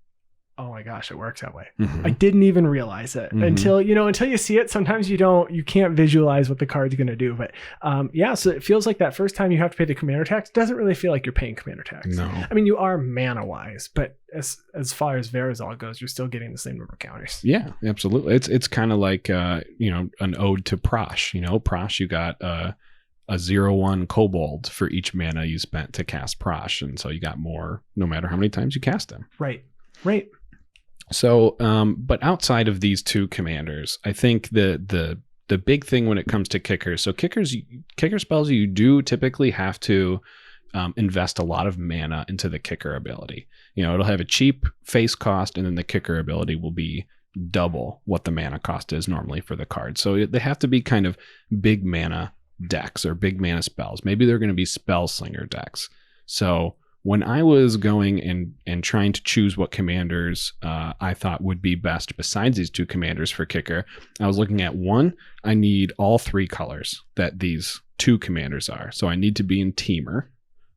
oh my gosh, it works that way. Mhm. I didn't even realize it until you see it. Sometimes you can't visualize what the card's going to do. But so it feels like that first time you have to pay the commander tax doesn't really feel like you're paying commander tax. No. I mean, you are mana wise, but as far as Verazal goes, you're still getting the same number of counters. Yeah, absolutely. It's kind of like an ode to Prosh. Prosh, you got a 0/1 kobold for each mana you spent to cast Prosh, and so you got more no matter how many times you cast them. Right. So, but outside of these 2 commanders, I think the big thing when it comes to kickers. So kicker spells, you do typically have to invest a lot of mana into the kicker ability. It'll have a cheap face cost, and then the kicker ability will be double what the mana cost is normally for the card. So they have to be kind of big mana decks or big mana spells. Maybe they're going to be spell slinger decks. So when I was going and trying to choose what commanders I thought would be best besides these 2 commanders for kicker, I was looking at 1, I need all 3 colors that these 2 commanders are. So I need to be in Teamer,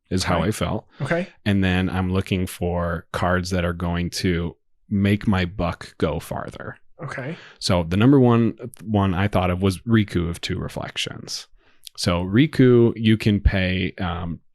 is how I felt. Okay. And then I'm looking for cards that are going to make my buck go farther. Okay. So the number one I thought of was Riku of 2 Reflections. So Riku, you can pay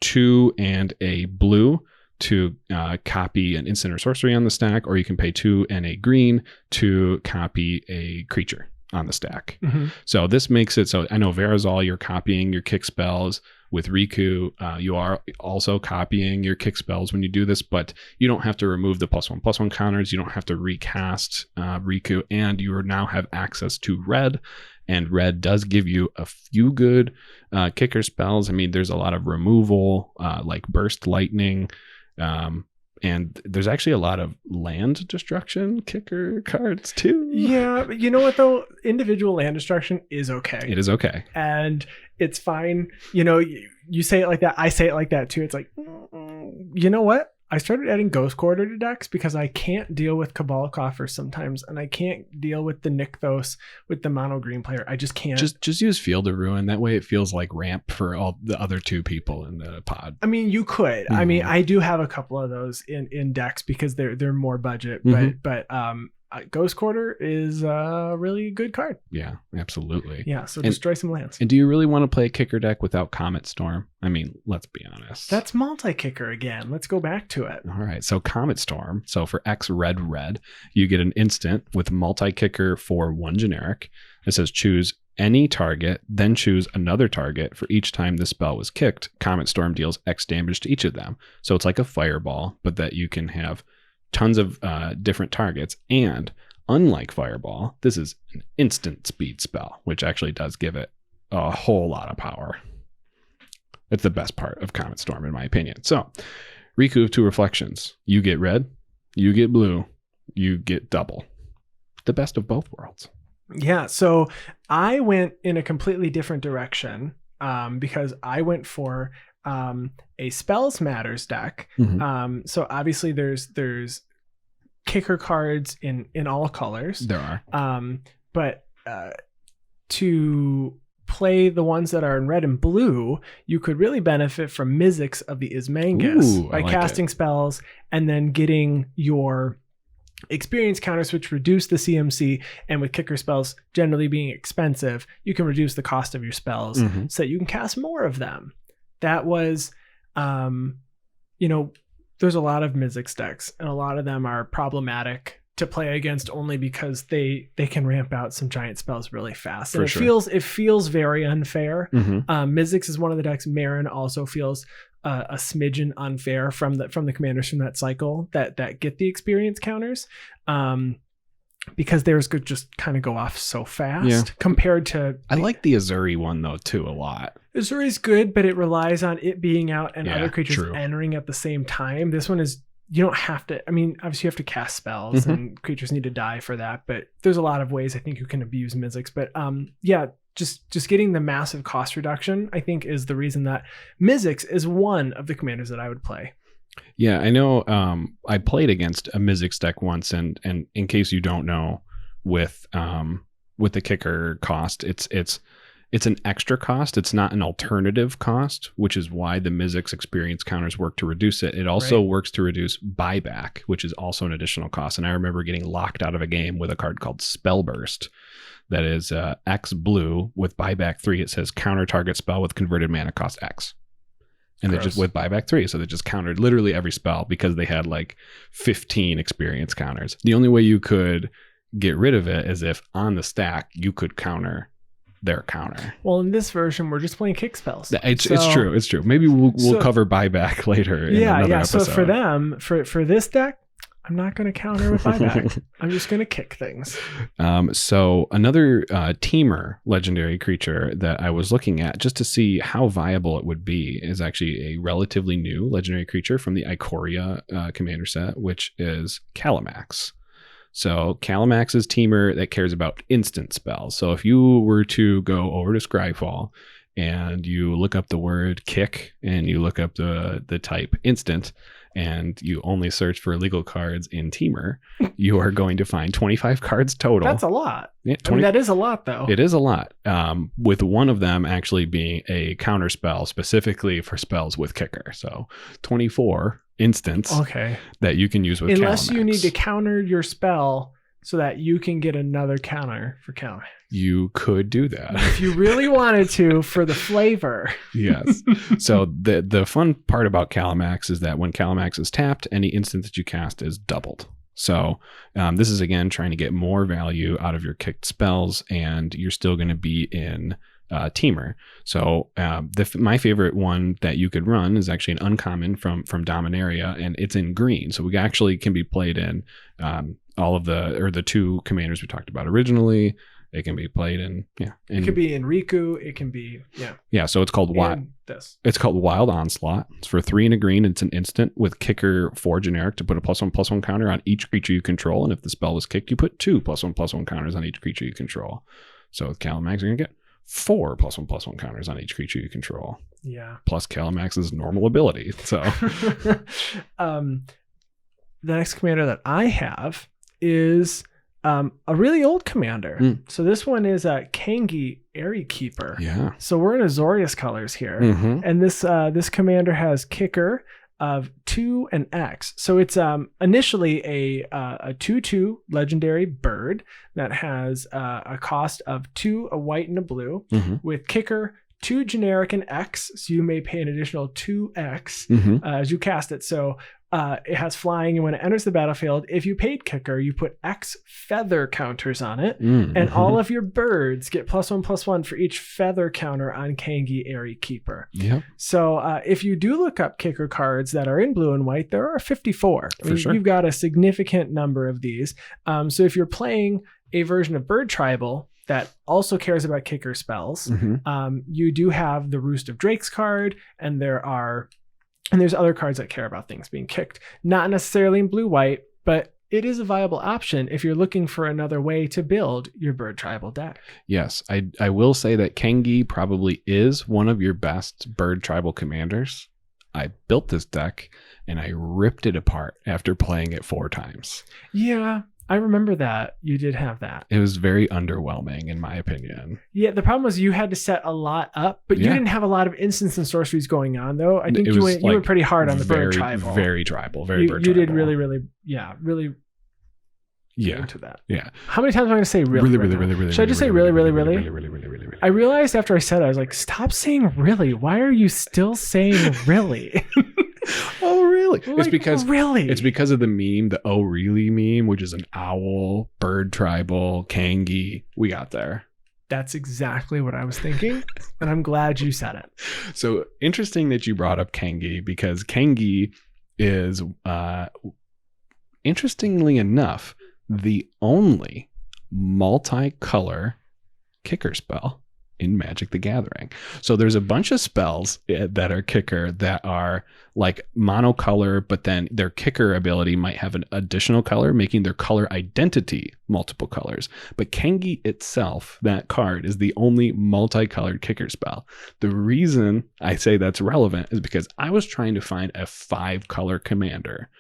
2 and a blue to copy an instant or sorcery on the stack, or you can pay 2 and a green to copy a creature on the stack. Mm-hmm. So this makes it so I know Verazal, you're copying your kick spells. With Riku, you are also copying your kick spells when you do this, but you don't have to remove the +1/+1 counters. You don't have to recast Riku, and you now have access to red. And red does give you a few good kicker spells. I mean, there's a lot of removal, like Burst Lightning, and there's actually a lot of land destruction kicker cards too. Yeah, but you know what though? Individual land destruction is okay. It is okay. And it's fine. You say it like that. I say it like that too. It's like, you know what? I started adding Ghost Quarter to decks because I can't deal with Cabal Coffers sometimes, and I can't deal with the Nykthos with the mono green player. I just can't. Just use Field of Ruin. That way it feels like ramp for all the other 2 people in the pod. I mean, you could. Mm-hmm. I mean, I do have a couple of those in decks because they're more budget, but Ghost Quarter is a really good card. Yeah, absolutely. Yeah, so destroy some lands. And do you really want to play a kicker deck without Comet Storm? I mean, let's be honest. That's multi-kicker again. Let's go back to it. All right, so Comet Storm. So for X red, you get an instant with multi-kicker for 1 generic. It says choose any target, then choose another target. For each time this spell was kicked, Comet Storm deals X damage to each of them. So it's like a fireball, but that you can have tons of different targets. And unlike Fireball, this is an instant speed spell, which actually does give it a whole lot of power. It's the best part of Comet Storm, in my opinion. So, Riku of 2 reflections. You get red, you get blue, you get double. The best of both worlds. Yeah, so I went in a completely different direction because I went for a Spells Matters deck. So obviously there's kicker cards in all colors. There are. But to play the ones that are in red and blue, you could really benefit from Mizzix of the Ismangus by casting spells and then getting your experience counters, which reduce the CMC, and with kicker spells generally being expensive, you can reduce the cost of your spells so that you can cast more of them. That was, there's a lot of Mizzix decks, and a lot of them are problematic to play against only because they can ramp out some giant spells really fast. And it feels very unfair. Mizzix is one of the decks. Marin also feels a smidgen unfair from the commanders from that cycle that get the experience counters, because theirs could just kind of go off so fast compared to. I like the Azuri one though too a lot. Azuri's good, but it relies on it being out and other creatures entering at the same time. This one is, you don't have to. I mean, obviously you have to cast spells and creatures need to die for that, but there's a lot of ways I think you can abuse Mizzix. But just getting the massive cost reduction, I think, is the reason that Mizzix is one of the commanders that I would play. Yeah, I know. I played against a Mizzix deck once, and in case you don't know, with the kicker cost, it's an extra cost. It's not an alternative cost, which is why the Mizzix experience counters work to reduce it. It also works to reduce buyback, which is also an additional cost. And I remember getting locked out of a game with a card called Spellburst. That is X blue with buyback 3. It says counter target spell with converted mana cost X. And they just with buyback 3. So they just countered literally every spell because they had like 15 experience counters. The only way you could get rid of it is if on the stack you could counter their counter. Well, in this version, we're just playing kick spells. It's true. Maybe we'll cover buyback later. In another episode. So for them, for this deck, I'm not going to counter with buyback. I'm just going to kick things. So another teamer legendary creature that I was looking at just to see how viable it would be is actually a relatively new legendary creature from the Ikoria commander set, which is Calamax. So Calamax is teamer that cares about instant spells. So if you were to go over to Scryfall and you look up the word kick and you look up the type instant and you only search for legal cards in teamer, you are going to find 25 cards total. That's a lot. Yeah, that is a lot though. It is a lot. With one of them actually being a counter spell specifically for spells with kicker. So 24 instants that you can use with unless Calamax. You need to counter your spell so that you can get another counter for Calamax. You could do that if you really wanted to for the flavor. Yes. So the fun part about Calamax is that when Calamax is tapped, any instant that you cast is doubled. So this is again trying to get more value out of your kicked spells, and you're still going to be in teamer. So my favorite one that you could run is actually an uncommon from Dominaria, and it's in green. So we actually can be played in all of the 2 commanders we talked about originally. It can be played in it could be in Riku. It can be So it's called It's called Wild Onslaught. It's for 3 and a green. It's an instant with kicker 4 generic to put a +1/+1 counter on each creature you control. And if the spell was kicked, you put 2 +1/+1 counters on each creature you control. So with Calamax, you're gonna get 4 +1/+1 counters on each creature you control. Yeah. Plus Calamax's normal ability. So the next commander that I have is a really old commander. So this one is Kangi Airy Keeper. Yeah. So we're in Azorius colors here. And this commander has kicker of 2 and X. So it's initially a 2/2 legendary bird that has a cost of 2, a white and a blue, with kicker 2 generic and X. So you may pay an additional 2X as you cast it. So it has flying, and when it enters the battlefield, if you paid kicker, you put X feather counters on it, and all of your birds get +1/+1 for each feather counter on Kangi Airy Keeper. Yep. So if you do look up kicker cards that are in blue and white, there are 54. Sure. You've got a significant number of these. So if you're playing a version of Bird Tribal that also cares about kicker spells. You do have the Roost of Drakes card, and there's other cards that care about things being kicked. Not necessarily in blue-white, but it is a viable option if you're looking for another way to build your bird tribal deck. Yes, I will say that Kengi probably is one of your best bird tribal commanders. I built this deck and I ripped it apart after playing it 4 times. Yeah, I remember that. You did have that. It was very underwhelming in my opinion. Yeah, the problem was you had to set a lot up, but you didn't have a lot of instants and sorceries going on though. I think you went pretty hard on the bird tribal. Very tribal, bird tribal. You did really into that. Yeah. How many times am I going to say really? Should I just say really? I realized after I said it, I was like, stop saying really. Why are you still saying really? Oh, really? Like, it's because of the meme, the oh, really meme, which is an owl, bird tribal, Kangi. We got there. That's exactly what I was thinking. And I'm glad you said it. So interesting that you brought up Kangi, because Kangi is, interestingly enough, the only multicolor kicker spell in Magic the Gathering. So there's a bunch of spells that are kicker that are like monocolor, but then their kicker ability might have an additional color, making their color identity multiple colors. But Kengi itself, that card, is the only multicolored kicker spell. The reason I say that's relevant is because I was trying to find a 5-color commander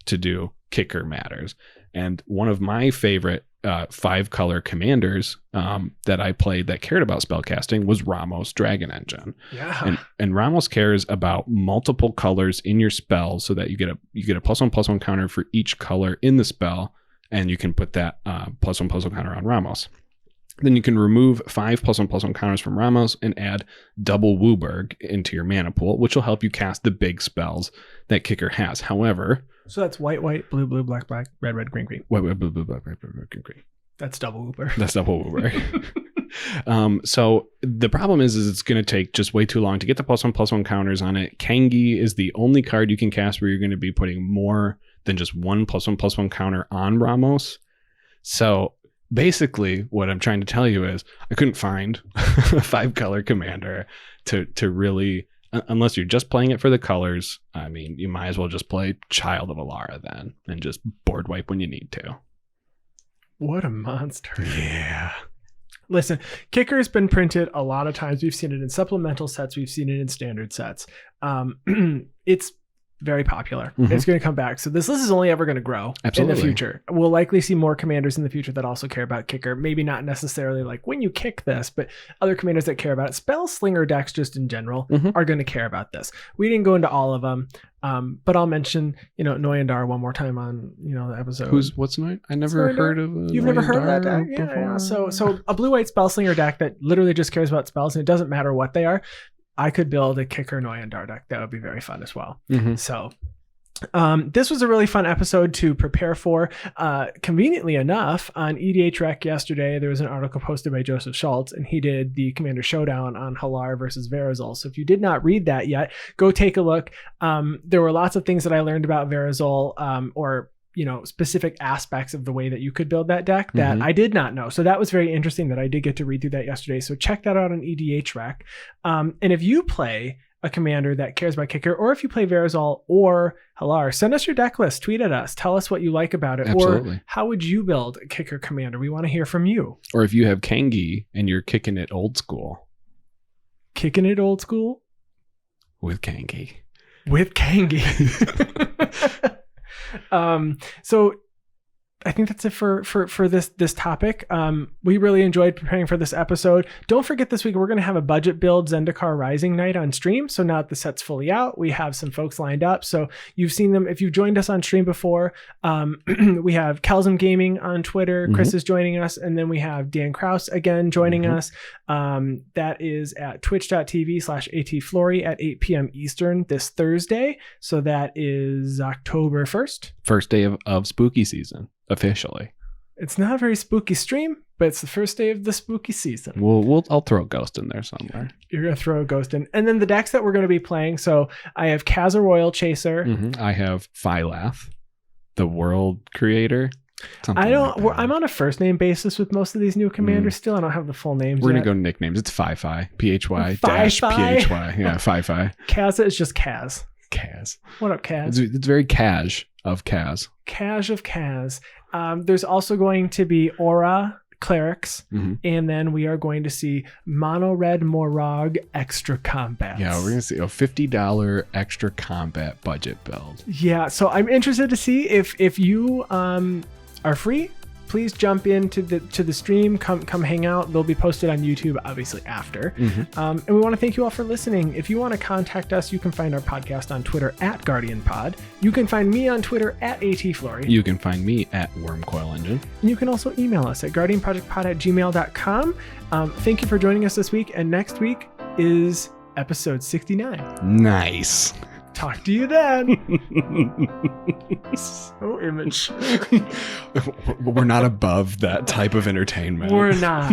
to do kicker matters. And one of my favorite 5-color commanders that I played that cared about spellcasting was Ramos Dragon Engine. Yeah. And Ramos cares about multiple colors in your spell, so that you get a +1/+1 counter for each color in the spell, and you can put that +1/+1 counter on Ramos. Then you can remove 5 +1/+1 counters from Ramos and add double Wooburg into your mana pool, which will help you cast the big spells that kicker has. However, so that's white, blue, black, red, green. White, blue, black, red, green. That's double Wooburg. So the problem is it's going to take just way too long to get the +1/+1 counters on it. Kangi is the only card you can cast where you're going to be putting more than just one +1/+1 counter on Ramos. So basically what I'm trying to tell you is I couldn't find a 5-color commander to really, unless you're just playing it for the colors. I mean, you might as well just play Child of Alara then and just board wipe when you need to. What a monster. Yeah. Listen, kicker has been printed a lot of times. We've seen it in supplemental sets. We've seen it in standard sets. It's very popular. It's going to come back. So this list is only ever going to grow in the future. We'll likely see more commanders in the future that also care about kicker. Maybe not necessarily like when you kick this, but other commanders that care about it. Spell slinger decks just in general are going to care about this. We didn't go into all of them, but I'll mention, Noyandar one more time on, the episode. What's Noyandar? I never heard of You've never heard of that deck? Yeah. So a blue-white spell slinger deck that literally just cares about spells, and it doesn't matter what they are. I could build a kicker Noyandar deck. That would be very fun as well. So this was a really fun episode to prepare for. Conveniently enough, on EDH Rec yesterday, there was an article posted by Joseph Schultz, and he did the Commander Showdown on Halar versus Verazol. So if you did not read that yet, go take a look. There were lots of things that I learned about Verazol, or specific aspects of the way that you could build that deck that I did not know. So that was very interesting that I did get to read through that yesterday. So check that out on EDH Rec. And if you play a commander that cares about kicker, or if you play Verazol or Halar, send us your deck list, tweet at us, tell us what you like about it. Absolutely. Or how would you build a kicker commander? We want to hear from you. Or if you have Kangi and you're kicking it old school. Kicking it old school? With Kangi. So I think that's it for this topic. We really enjoyed preparing for this episode. Don't forget, this week we're going to have a budget build Zendikar Rising night on stream. So now that the set's fully out, we have some folks lined up. So you've seen them if you've joined us on stream before. We have Kelsum Gaming on Twitter. Chris is joining us, and then we have Dan Kraus again joining us. That is at twitch.tv/atflory at 8 p.m. Eastern this Thursday. So that is October 1st. First day of spooky season. Officially. It's not a very spooky stream, but it's the first day of the spooky season. I'll throw a ghost in there somewhere. You're going to throw a ghost in. And then the decks that we're going to be playing. So I have Kazza Royal Chaser. I have Phylath, the world creator. Something I don't. like that. I'm on a first name basis with most of these new commanders. Still, I don't have the full names. We're gonna yet. go nicknames. It's Phi-Phi. Phy dash Phy. Yeah, Phi-Phi. Kaz is just Kaz. Kaz. What up, Kaz? It's very cash of Kaz. Kaz of Kaz. There's also going to be Aura clerics, and then we are going to see Mono Red Morag extra combats. Yeah, we're gonna see a $50 extra combat budget build. Yeah, so I'm interested to see if you are free. Please jump into the stream. Come hang out. They'll be posted on YouTube, obviously after. And we want to thank you all for listening. If you want to contact us, you can find our podcast on Twitter at GuardianPod. You can find me on Twitter at ATFlory. You can find me at WormCoilEngine. And you can also email us at guardianprojectpod@gmail.com. Thank you for joining us this week. And next week is episode 69. Nice. Talk to you then. So immature. We're not above that type of entertainment. We're not.